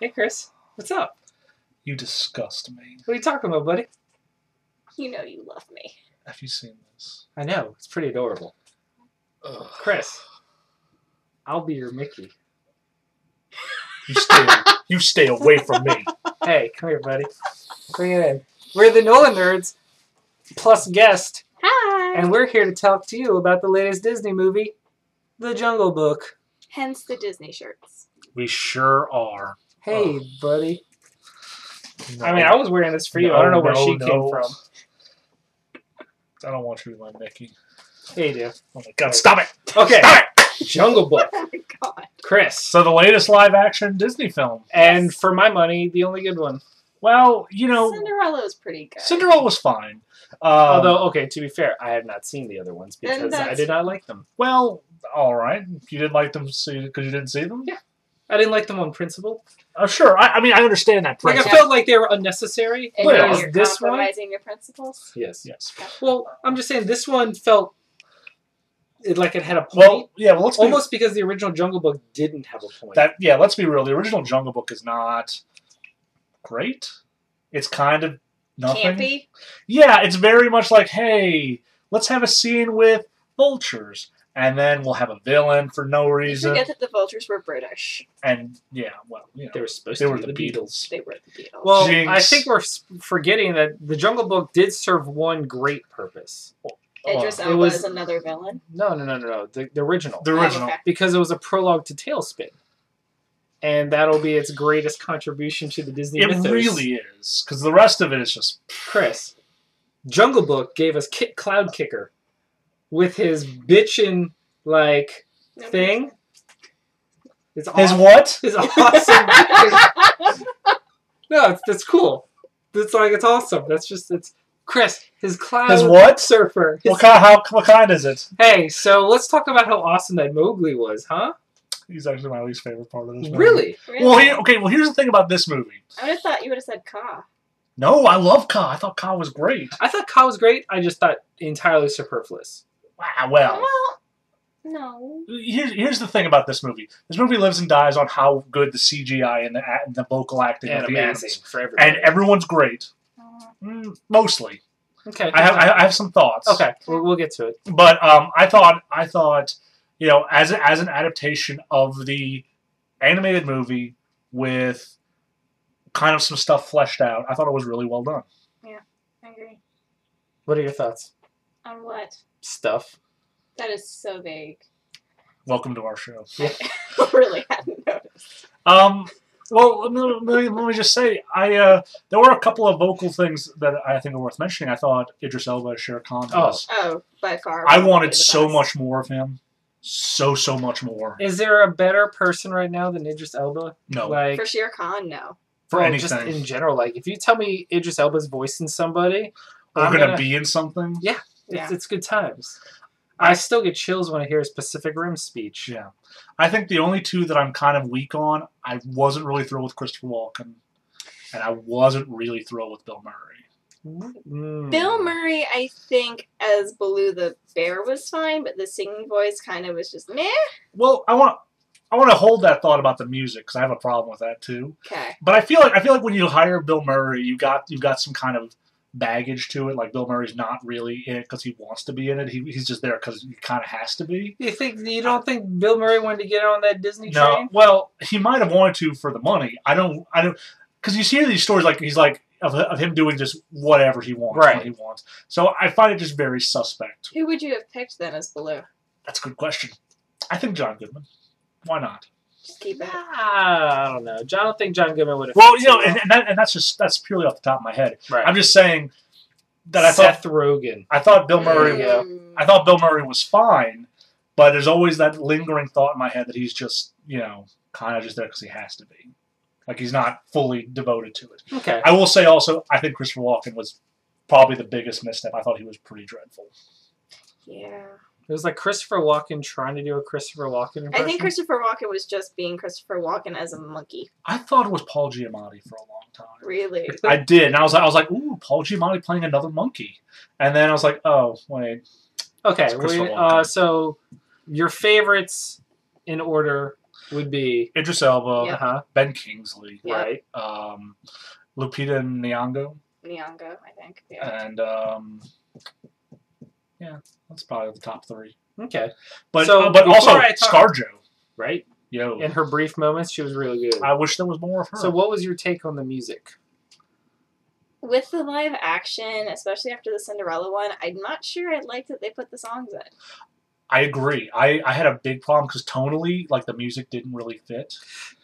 Hey, Chris. What's up? You disgust me. What are you talking about, buddy? You know you love me. Have you seen this? I know. It's pretty adorable. Ugh. Chris, I'll be your Mickey. You stay away from me. Hey, come here, buddy. Bring it in. We're the NOLAnerds plus guest, Hi! and we're here to talk to you about the latest Disney movie, The Jungle Book. Hence the Disney shirts. We sure are. Hey, buddy. No. I mean, I was wearing this for you. I don't know where she came from. I don't want you to be my Mickey. Hey, you do. Oh my god, stop it! Okay. Stop it! Jungle Book. Oh my god. Chris. So the latest live-action Disney film. And Yes. for my money, the only good one. Well, you know, Cinderella was pretty good. Cinderella was fine. Although, okay, to be fair, I have not seen the other ones Then because I that's- did not like them. well, all right. You didn't like them because you didn't see them? Yeah. I didn't like them on principle. Sure. I mean, I understand that. Like, I principle. felt like they were unnecessary. And Whereas you're this one... compromising your principles? Yes. Yes. Well, I'm just saying this one felt like it had a point. Well, yeah. Well, let's Almost because the original Jungle Book didn't have a point. let's be real. The original Jungle Book is not great. It's kind of nothing. Campy? Yeah, it's very much like, hey, let's have a scene with vultures, and then we'll have a villain for no You reason. forget that the vultures were British. And yeah, well, you know, they were supposed they to were be the the Beatles. They were the Beatles. Well, Jinx. I think we're forgetting that the Jungle Book did serve one great purpose. Idris it Elba was- is another villain. No. The original. The original. okay. Because it was a prologue to Tailspin. And that'll be its greatest contribution to the Disney It mythos. really is, because the rest of it is just Chris, Jungle Book gave us Cloud Kicker with his bitchin' like thing. It's his awesome. what? His awesome. No, that's cool. It's awesome. It's Chris. His cloud. His what? Surfer. His- What kind is it? Hey, so let's talk about how awesome that Mowgli was, huh? He's actually my least favorite part of this movie. Really? Really? Well, here's the thing about this movie. I would have thought you would have said Ka. No, I love Ka. I thought Ka was great. I thought Ka was great. I just thought entirely superfluous. Wow, well. Well, no. Here's the thing about this movie. This movie lives and dies on how good the CGI and the vocal acting And of the amazing animals. for everybody. And everyone's great. Mostly. Okay. I have some thoughts. Okay. We'll get to it. But I thought, you know, as an adaptation of the animated movie with kind of some stuff fleshed out, I thought it was really well done. I agree. What are your thoughts? On what? Stuff. That is so vague. Welcome to our show. I really hadn't noticed. Well, let me just say, there were a couple of vocal things that I think are worth mentioning. I thought Idris Elba as Shere Khan was. Oh, by far. I probably wanted the so best. much more of him. So much more. Is there a better person right now than Idris Elba? No. Like, For Shere Khan, no. For well, anything. just in general. Like, if you tell me Idris Elba's voicing somebody, We're I'm gonna be in something. Yeah. Yeah. It's good times. I still get chills when I hear his Pacific Rim speech. Yeah. I think the only two that I'm kind of weak on, I wasn't really thrilled with Christopher Walken, and I wasn't really thrilled with Bill Murray. Mm. Bill Murray, I think, as Baloo the Bear was fine, but the singing voice kind of was just meh. Well, I want to hold that thought about the music because I have a problem with that too. Okay. But I feel like when you hire Bill Murray, you got some kind of baggage to it. Like Bill Murray's not really in it because he wants to be in it. He's just there because he kind of has to be. You don't think Bill Murray wanted to get on that Disney No, train? well, he might have wanted to for the money. I don't, because you hear these stories like he's like of him doing just whatever he wants, Right. when he wants. So I find it just very suspect. Who would you have picked then as Baloo? That's a good question. I think John Goodman. Why not? Just keep it. I don't know. I don't think John Goodman would have. Well, you know, and that's purely off the top of my head. right. I'm just saying that Seth Rogen. I thought Bill Murray. Yeah. I thought Bill Murray was fine, but there's always that lingering thought in my head that he's just, you know, kind of just there because he has to be. Like he's not fully devoted to it. Okay. I will say also, I think Christopher Walken was probably the biggest misstep. I thought he was pretty dreadful. Yeah. It was like Christopher Walken trying to do a Christopher Walken impression. I think Christopher Walken was just being Christopher Walken as a monkey. I thought it was Paul Giamatti for a long time. Really? I did, and I was like, ooh, Paul Giamatti playing another monkey. And then I was like, oh, wait. Okay. It's Christopher Walken. So your favorites in order. would be Idris Elba, Yep. Ben Kingsley, Yep. right. Lupita Nyong'o, Nyong'o, I think. Yeah. and that's probably the top 3. Okay. But So, but also before I talk- ScarJo. Right. Yo, In her brief moments, she was really good. I wish there was more of her. So, what was your take on the music? With the live action, especially after the Cinderella one, I'm not sure I liked that they put the songs in. I agree. I had a big problem because tonally, like, the music didn't really fit.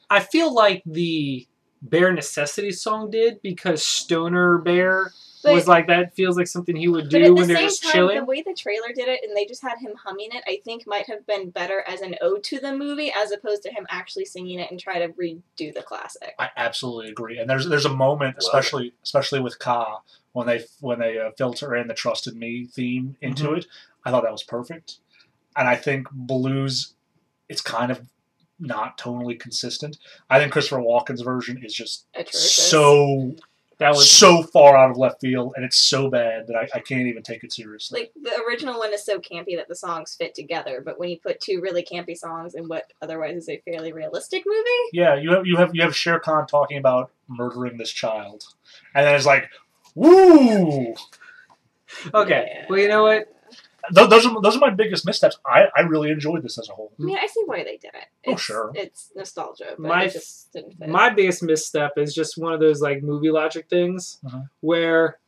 I feel like the Bare Necessities song did because Stoner Bear But- was like, that feels like something he would But do at the when they're same just time, chilling. the way the trailer did it and they just had him humming it, I think might have been better as an ode to the movie as opposed to him actually singing it and try to redo the classic. I absolutely agree. And there's a moment, especially with Ka, when they filter in the "Trust in Me" theme into it. I thought that was perfect. And I think Blues, it's kind of not tonally consistent. I think Christopher Walken's version is just Atrocious. That was so far out of left field, and it's so bad that I can't even take it seriously. Like, the original one is so campy that the songs fit together, but when you put 2 really campy songs in what otherwise is a fairly realistic movie... Yeah, you have Shere Khan talking about murdering this child, and then it's like, woo! okay. Yeah. Well, you know what? Those are my biggest missteps. I really enjoyed this as a whole. I mean, I see why they did it. Oh, sure. It's nostalgia, but My it just didn't fit. My biggest misstep is just one of those like movie logic things where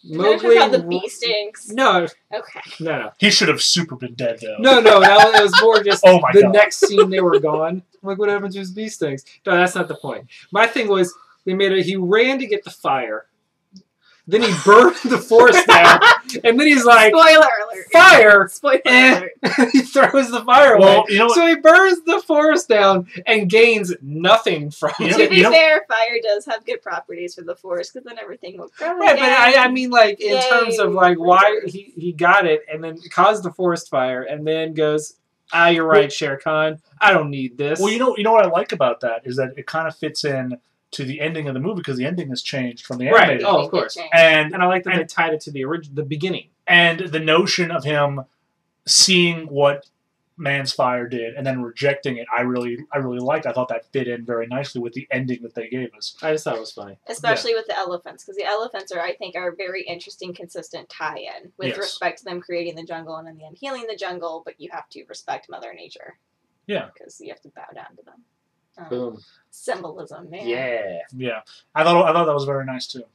You're talking about the bee stinks. No, Okay. no. He should have super been dead though. No, it was more just Oh my the God. next scene they were gone. I'm like, what happened to his bee stings? No, that's not the point. My thing was he ran to get the fire. Then he burned the forest down. And then he's like, Spoiler alert. fire! Spoiler Eh. alert. He throws the fire away. Well, you know what? So he burns the forest down and gains nothing from You know- it. To be fair, fire does have good properties for the forest because then everything will grow Right, but again. I mean, like, in Yay. terms of, like, why he got it and then caused the forest fire and then goes, you're right, Shere Khan. I don't need this. Well, you know what I like about that is that it kind of fits in to the ending of the movie because the ending has changed from the Right. animated. Oh, of course. And And I like that they tied it to the beginning. and the notion of him seeing what Man's Fire did and then rejecting it, I really liked. I thought that fit in very nicely with the ending that they gave us. I just thought it was funny. Especially with the elephants, because the elephants are a very interesting, consistent tie-in with Yes. respect to them creating the jungle and in the end healing the jungle, but you have to respect Mother Nature. Yeah. Because you have to bow down to them. Boom. Symbolism, man. Yeah. Yeah, I thought that was very nice too.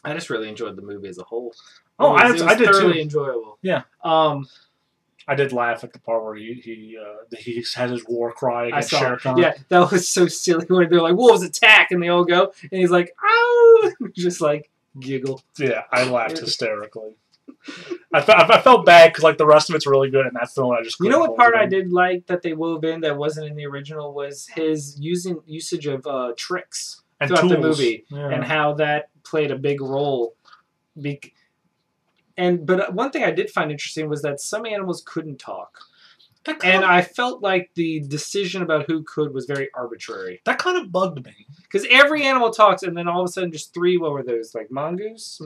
I just really enjoyed the movie as a whole. Oh, It was I did thoroughly too. enjoyable. Yeah. I did laugh at the part where he has his war cry I against saw Shere it. Khan. Yeah, that was so silly when they're like, wolves attack, and they all go, and he's like, ow! Just like, giggle. Yeah, I laughed hysterically. I felt bad because like the rest of it's really good, and that's the one I just. You know couldn't what part hold I in. did like that they wove in that wasn't in the original was his usage of tricks And throughout the tools. movie, Yeah. and how that played a big role. But one thing I did find interesting was that some animals couldn't talk. And I felt like the decision about who could was very arbitrary. That kind of bugged me. Because every animal talks, and then all of a sudden just 3, what were those? Like mongoose?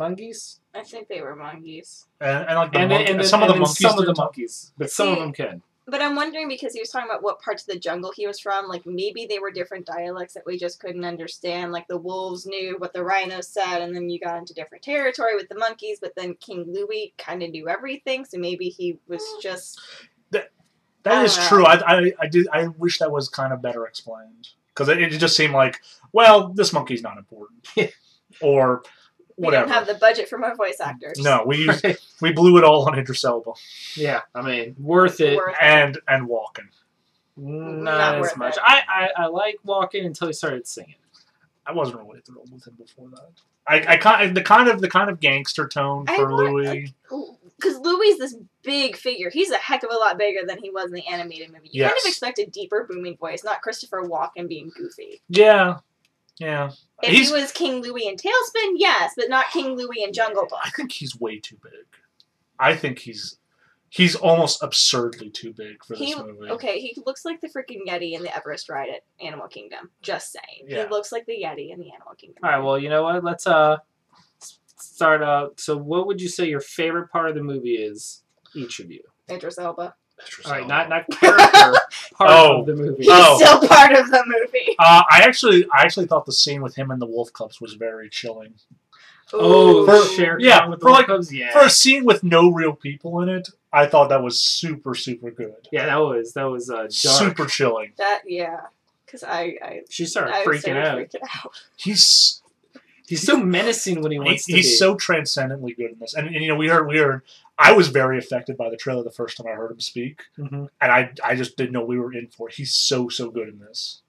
I think they were monkeys. And like the And then some of the monkeys. Some of the didn't talk. monkeys. But some of See, them can. But I'm wondering because he was talking about what parts of the jungle he was from. Like maybe they were different dialects that we just couldn't understand. Like the wolves knew what the rhinos said, and then you got into different territory with the monkeys. But then King Louis kind of knew everything, so maybe he was just. That is true. I wish that was kind of better explained because it just seemed like, well, this monkey's not important, or We whatever. didn't have the budget for more voice actors. No, we blew it all on Idris Elba Yeah, I mean, worth it. Worth and walking. Not as worth much. it. I like walking until he started singing. I wasn't really thrilled with him before that. I the kind of gangster tone I for want- Louis. Because Louis is this big figure. He's a heck of a lot bigger than he was in the animated movie. You kind of Yes. expect a deeper, booming voice, not Christopher Walken being goofy. Yeah. If he was King Louis in Tailspin, yes, but not King Louis in Jungle Book. I think he's way too big. I think he's almost absurdly too big for this movie. Okay, he looks like the freaking Yeti in the Everest ride at Animal Kingdom. Just saying. Yeah. He looks like the Yeti in the Animal Kingdom. All right, well, you know what? Let's start out. So what would you say your favorite part of the movie is, each of you? Idris Elba. All right, not character, part of the movie. He's still part of the movie. I actually thought the scene with him and the wolf cubs was very chilling. Oh, For a scene with no real people in it, I thought that was super good. Yeah, that was dark. Super chilling. Because she started freaking out. He's so menacing when he wants to be. He's so transcendently good in this, and you know we heard. I was very affected by the trailer the first time I heard him speak, and I just didn't know we were in for it. He's so good in this.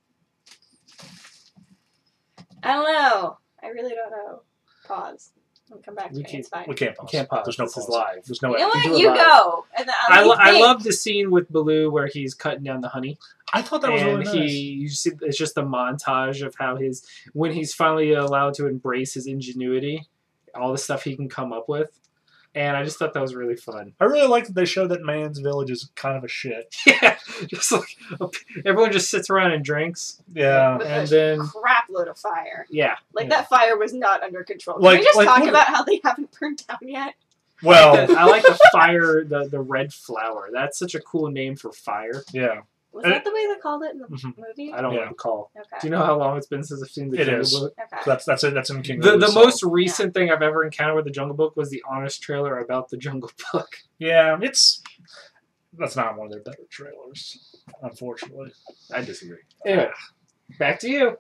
I don't know. I really don't know. Pause. We'll come back to me. It's fine. We can't pause. There's no this pause. is live. There's no. You know what? You go. And then I love the scene with Baloo where he's cutting down the honey. I thought that was really nice. You see, it's just a montage of how when he's finally allowed to embrace his ingenuity, all the stuff he can come up with. And I just thought that was really fun. I really like that they showed that man's village is kind of a shit. Yeah, just like everyone just sits around and drinks. Yeah, and then crap load of fire. Yeah, that fire was not under control. Can we just talk about how they haven't burned down yet? Well, I like the fire, the red flower. That's such a cool name for fire. Yeah. Was that the way they called it in the movie? I don't recall. Okay. Do you know how long it's been since I've seen the Jungle Book? Okay. So that's in King. The most recent thing I've ever encountered with the Jungle Book was the honest trailer about the Jungle Book. Yeah, that's not one of their better trailers, unfortunately. I disagree. Anyway, back to you.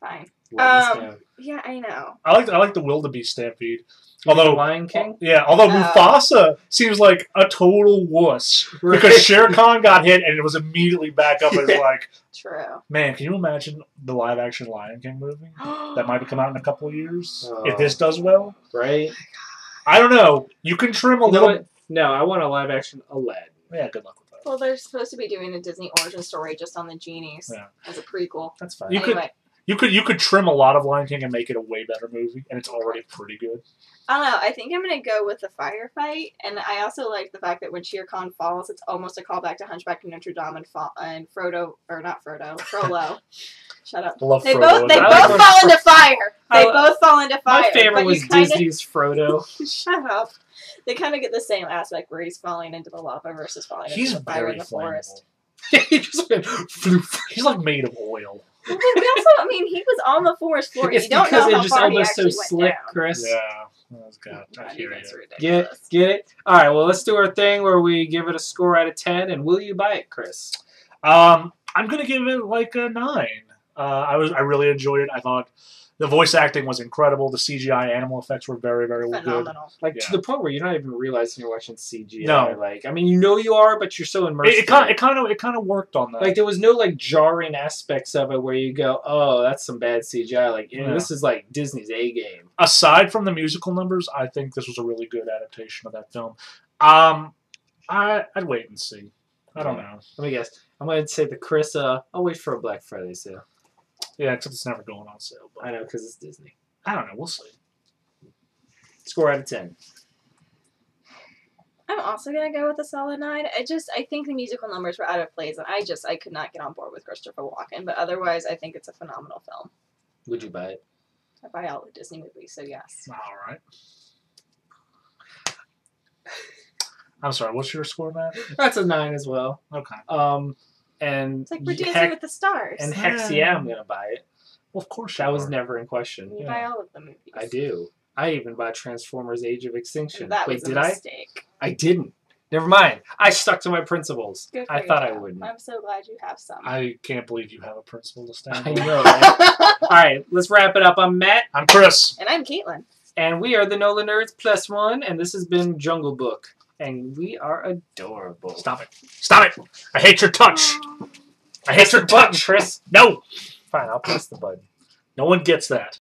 Fine. Yeah, I know. I like the wildebeest stampede. Although Lion King? Although Mufasa seems like a total wuss. Right. Because Shere Khan got hit and it was immediately back up as like... True. Man, can you imagine the live-action Lion King movie? That might come out in a couple of years. If this does well. Right. I don't know. You can trim a little... No, I want a live-action Aladdin. Yeah, good luck with that. Well, they're supposed to be doing a Disney origin story just on the genies as a prequel. That's fine. You could trim a lot of Lion King and make it a way better movie, and it's already pretty good. I don't know. I think I'm going to go with the firefight, and I also like the fact that when Shere Khan falls, it's almost a callback to Hunchback of Notre Dame and Frollo. Shut up. They both fall into fire. They both fall into fire. My favorite was Disney's Frodo. Shut up. They kind of get the same aspect where he's falling into the lava versus falling into the fire in the forest. He's like made of oil. Well, we also, he was on the forest floor. It's you don't because know it how just far almost he actually so slick, went down. Chris. Yeah. Oh, God. I hear you. Get it? All right, well, let's do our thing where we give it a score out of 10, and will you buy it, Chris? I'm going to give it like a 9. I really enjoyed it. I thought the voice acting was incredible. The CGI animal effects were very, very phenomenal. Good. To the point where you're not even realizing you're watching CGI. No. You know you are, but you're so immersed. It kind of worked on that. There was no jarring aspects of it where you go, oh, that's some bad CGI. This is like Disney's A game. Aside from the musical numbers, I think this was a really good adaptation of that film. I'd wait and see. I don't know. Let me guess. I'm going to say the Chris. I'll wait for a Black Friday sale. Yeah, except it's never going on sale. I know, because it's Disney. I don't know. We'll see. Score out of 10. I'm also going to go with a solid 9. I think the musical numbers were out of place, and I could not get on board with Christopher Walken. But otherwise, I think it's a phenomenal film. Would you buy it? I buy all the Disney movies, so yes. All right. I'm sorry, what's your score, Matt? That's a 9 as well. Okay. And it's like we're Dancing with the Stars. And heck yeah, I'm gonna buy it. Well, of course. That was never in question. You buy all of the movies. I do. I even bought Transformers: Age of Extinction. That was a mistake. I didn't. Never mind. I stuck to my principles. Good for I thought I wouldn't. I'm so glad you have some. I can't believe you have a principle to stand I know, right? All right, let's wrap it up. I'm Matt. I'm Chris. And I'm Caitlin. And we are the NOLAnerds +1, and this has been Jungle Book. And we are adorable. Stop it. Stop it. I hate your touch. I hate your touch, Chris. No. Fine, I'll press the button. No one gets that.